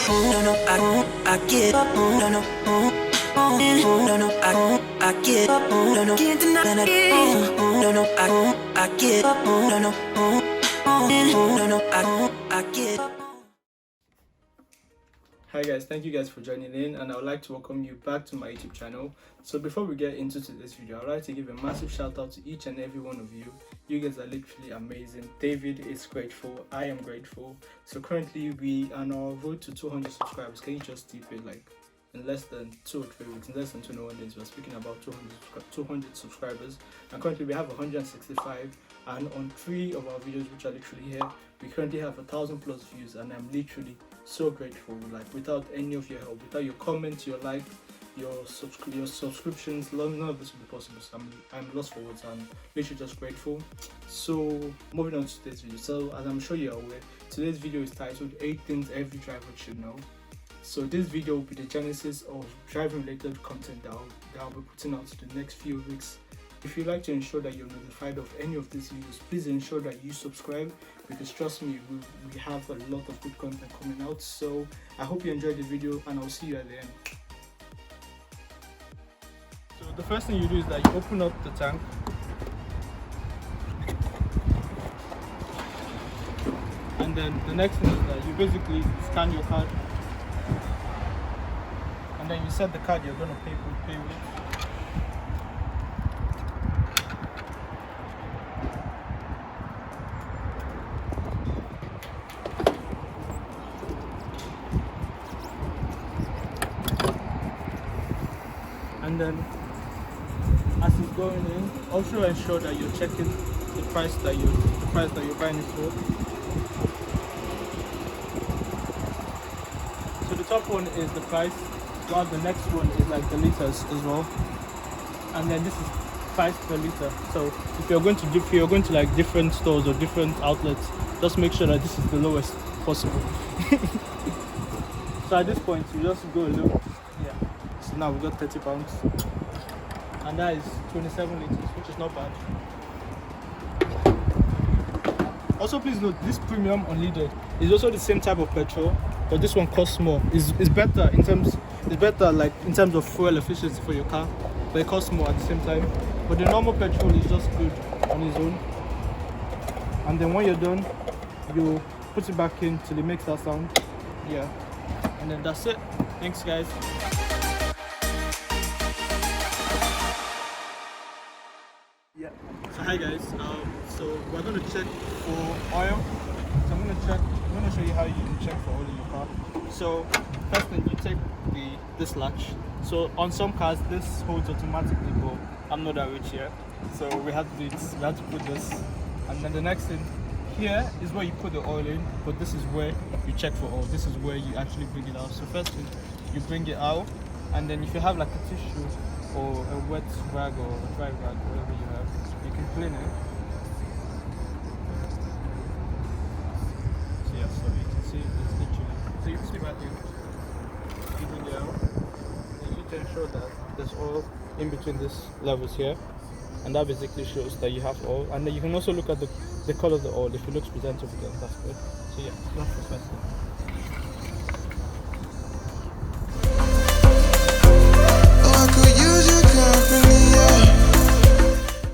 No, no, I give up. No, no, no, no, I give up. No, no, can't deny it. No, no, I give up. No, no, no, no, I give up. Hi guys, thank you guys for joining in, and I would like to welcome you back to my YouTube channel. So before we get into today's video, I'd like to give a massive shout out to each and every one of you. You guys are literally amazing. David is grateful, I am grateful. So currently we are on our road to 200 subscribers. Can you just keep it like in less than 2 or 3 weeks, in less than 21 days, we're speaking about 200 subscribers, and currently we have 165, and on 3 of our videos, which are literally here, we currently have 1,000+ views, and I'm literally so grateful. Like, without any of your help, without your comments, your likes, your subscriptions, none of this would be possible. So I'm lost for words. I'm literally just grateful. So moving on to today's video. So as I'm sure you're aware, today's video is titled 8 things every driver should know. So this video will be the genesis of driving related content that I'll be putting out in the next few weeks. If you'd like to ensure that you're notified of any of these videos, please ensure that you subscribe, because trust me, we have a lot of good content coming out. So I hope you enjoyed the video, and I'll see you at the end. So the first thing you do is that you open up the tank. And then the next thing is that you basically scan your card. And then you set the card you're going to pay with. And then as it's going in, also ensure that you're checking the price that you're buying it for. So the top one is the price, while the next one is like the liters as well. And then this is price per liter. So if you're going to like different stores or different outlets, just make sure that this is the lowest possible. So at this point, you just go a little. Yeah. So now we got £30, and that is 27 liters, which is not bad. Also, please note, this premium unleaded is also the same type of petrol, but this one costs more. It's better in terms of fuel efficiency for your car, but it costs more at the same time. But the normal petrol is just good on its own. And then when you're done, you put it back in till it makes that sound. Yeah. And then that's it. Thanks guys. Yeah. So hi guys. So we're gonna check for oil. So I'm gonna show you how you can check for oil in your car. So first thing, you take this latch. So on some cars this holds automatically, but I'm not that rich yet. So we had to put this. And then the next thing, here is where you put the oil in, but this is where you check for oil. This is where you actually bring it out. So first thing, you bring it out, and then if you have like a tissue or a wet rag or a dry rag, whatever you have, you can clean it. So yeah, so you can see it's literally. So you can see right here, you bring it out, and you can ensure that there's oil in between these levels here, and that basically shows that you have oil. And then you can also look at the color of the oil. If it looks presentable, then that's good. So yeah, that's the first thing.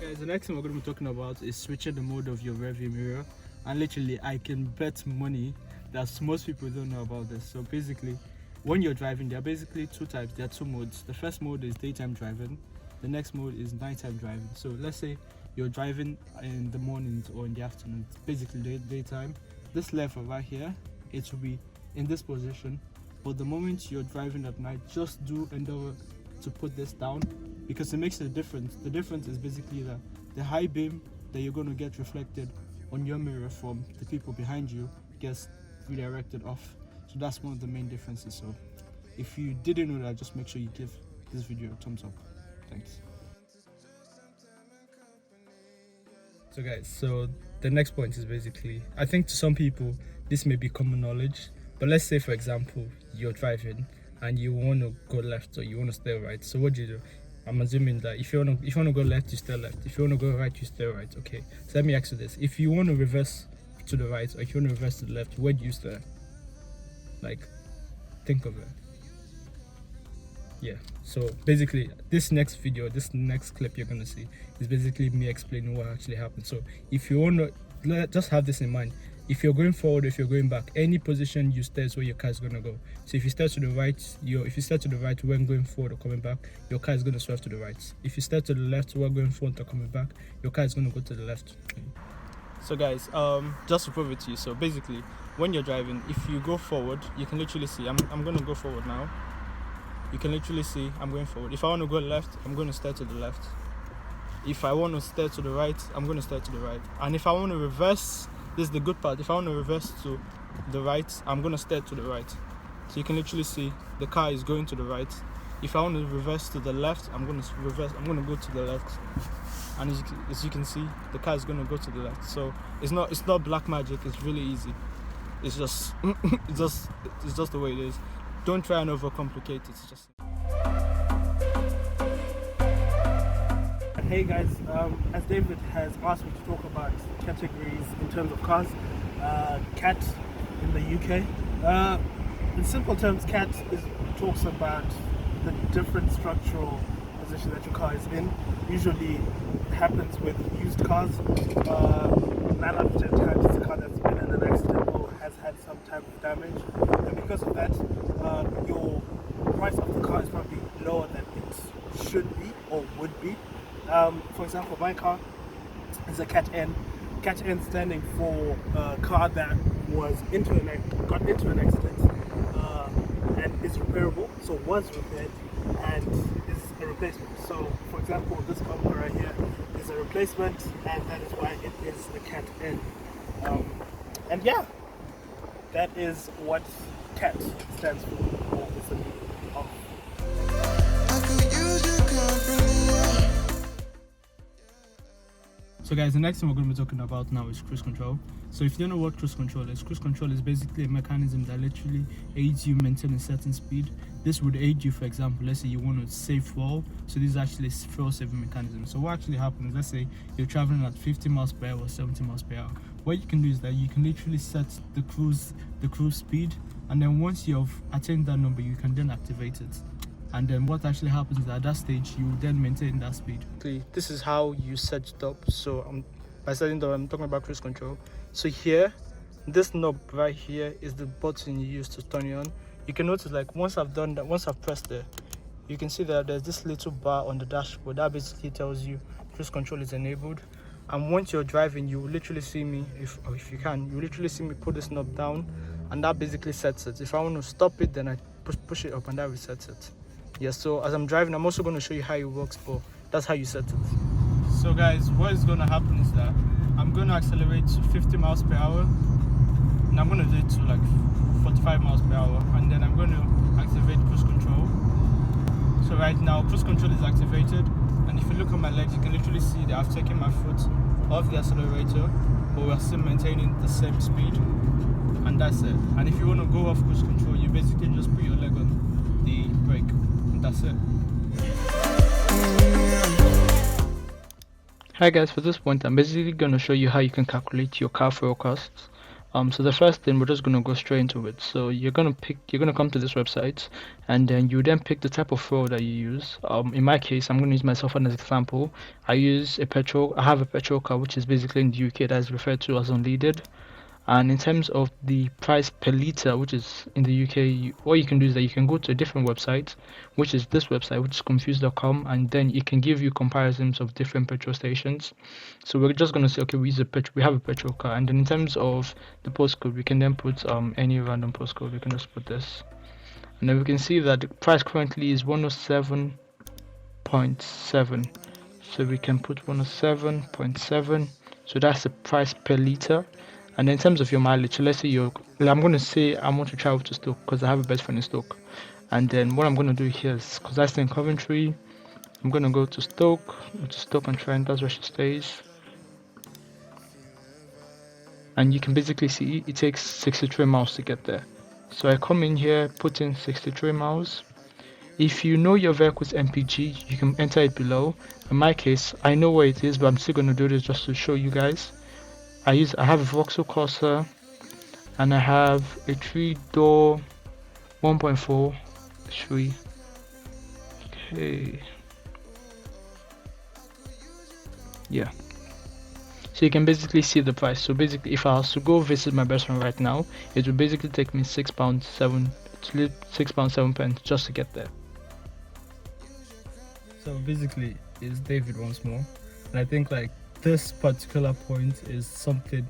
Guys, the next thing we're going to be talking about is switching the mode of your rearview mirror. And literally, I can bet money that most people don't know about this. So basically, when you're driving, there are basically 2 types. There are 2 modes. The first mode is daytime driving. The next mode is nighttime driving. So let's say you're driving in the mornings or in the afternoon, basically daytime. This lever right here, it will be in this position. But the moment you're driving at night, just do endeavor to put this down, because it makes a difference. The difference is basically that the high beam that you're going to get reflected on your mirror from the people behind you gets redirected off. So that's one of the main differences. So if you didn't know that, just make sure you give this video a thumbs up. Thanks. So guys, so the next point is basically, I think to some people this may be common knowledge, but let's say for example you're driving and you want to go left or you want to stay right. So what do? I'm assuming that if you want to go left, you stay left. If you want to go right, you stay right. Okay, so let me ask you this: if you want to reverse to the right or if you want to reverse to the left, where do you stay? Like, think of it. Yeah, so basically this next video, this next clip you're gonna see is basically me explaining what actually happened. So if you want to just have this in mind, if you're going forward, if you're going back, any position you stay is where your car is gonna go. So if you start to the right, if you start to the right when going forward or coming back, your car is gonna swerve to the right. If you start to the left while going forward or coming back, your car is gonna go to the left. So guys, just to prove it to you, so basically when you're driving, if you go forward, you can literally see I'm gonna go forward now. You can literally see I'm going forward. If I want to go left, I'm going to steer to the left. If I want to steer to the right, I'm going to steer to the right. And if I want to reverse, this is the good part, if I want to reverse to the right, I'm going to steer to the right. So you can literally see the car is going to the right. If I want to reverse to the left, I'm going to reverse, I'm going to go to the left. And as you can see, the car is going to go to the left. So it's not black magic, it's really easy. It's just it's just the way it is. Don't try and overcomplicate it. It's just. Hey guys, as David has asked me to talk about categories in terms of cars, CAT in the UK. In simple terms, CAT talks about the different structural position that your car is in. Usually it happens with used cars. 9 out of 10 times it's a car that's been in an accident or has had some type of damage, and because of that, your price of the car is probably lower than it should be or would be. For example, my car is a Cat N. Cat N standing for a car that got into an accident and is repairable, so was repaired and is a replacement. So, for example, this bumper right here is a replacement, and that is why it is a Cat N. And yeah, that is what CAT stands for, or is the meaning of. So guys, the next thing we're going to be talking about now is cruise control. So if you don't know what cruise control is basically a mechanism that literally aids you maintain a certain speed. This would aid you, for example, let's say you want to save fuel. So this is actually a fuel saving mechanism. So what actually happens, let's say you're traveling at 50 miles per hour or 70 miles per hour. What you can do is that you can literally set the cruise speed, and then once you've attained that number, you can then activate it. And then what actually happens is at that stage, you then maintain that speed. This is how you set it up. So by setting it up, I'm talking about cruise control. So here, this knob right here is the button you use to turn it on. You can notice, like, once I've done that, once I've pressed there, you can see that there's this little bar on the dashboard that basically tells you cruise control is enabled. And once you're driving, you will literally see me, if you can, you literally see me put this knob down, and that basically sets it. If I want to stop it, then I push it up, and that resets it. Yeah, so as I'm driving, I'm also going to show you how it works, but that's how you set it. So guys, what is going to happen is that I'm going to accelerate to 50 miles per hour, and I'm going to do it to like 45 miles per hour, and then I'm going to activate cruise control. So right now, cruise control is activated, and if you look at my legs, you can literally see that I've taken my foot off the accelerator, but we're still maintaining the same speed, and that's it. And if you want to go off cruise control, you basically just put your leg on the brake. That's it. Hi guys, for this point I'm basically going to show you how you can calculate your car fuel costs. So the first thing, we're just going to go straight into it. So you're going to come to this website, and then you then pick the type of fuel that you use. In my case, I'm going to use myself as an example. I have a petrol car, which is basically in the UK that is referred to as unleaded. And in terms of the price per litre, which is in the UK, what you can do is that you can go to a different website, which is this website, which is confused.com, and then it can give you comparisons of different petrol stations. So we're just going to say, okay, we have a petrol car, and then in terms of the postcode, we can then put any random postcode. We can just put this, and then we can see that the price currently is 107.7. So we can put 107.7. So that's the price per litre. And in terms of your mileage, let's say I'm going to say I want to travel to Stoke because I have a best friend in Stoke. And then what I'm going to do here is, because I stay in Coventry, I'm going to go to Stoke and Trent, that's where she stays. And you can basically see it takes 63 miles to get there. So I come in here, put in 63 miles. If you know your vehicle's MPG, you can enter it below. In my case, I know where it is, but I'm still going to do this just to show you guys. I have a Vauxhall Corsa, and I have a 3-door 1.43. Okay. Yeah. So you can basically see the price. So basically, if I was to go visit my best friend right now, it would basically take me £6.7, £6.7 just to get there. So basically, it's David once more, and I think like this particular point is something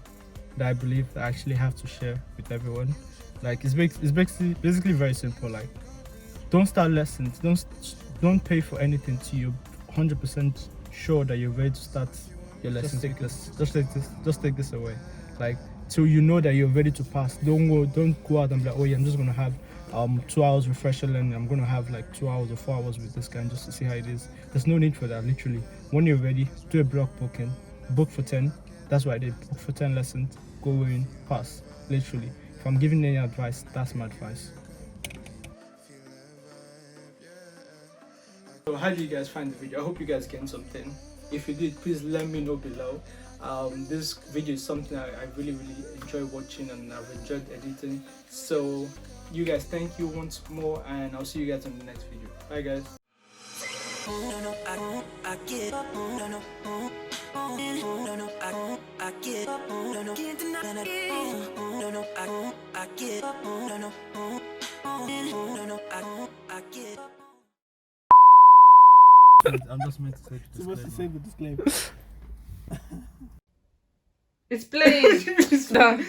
that I believe I actually have to share with everyone. Like it's basically very simple. Like don't start lessons. Don't pay for anything till you're 100% sure that you're ready to start your lessons. Just take this away. Like till you know that you're ready to pass. Don't go out and be like, oh yeah, I'm just gonna have 2 hours refresher learning. I'm gonna have like 2 hours or 4 hours with this guy just to see how it is. There's no need for that. Literally, when you're ready, do a block booking. Book for 10. That's what I did. Book for 10 lessons. Go in, pass. Literally. If I'm giving any advice, that's my advice. So how do you guys find the video? I hope you guys gained something. If you did, please let me know below. This video is something I really enjoy watching, and I've enjoyed editing. So you guys, thank you once more, and I'll see you guys in the next video. Bye guys. I'm just meant to say the disclaimer. Supposed to say the disclaimer. It's playing. Done.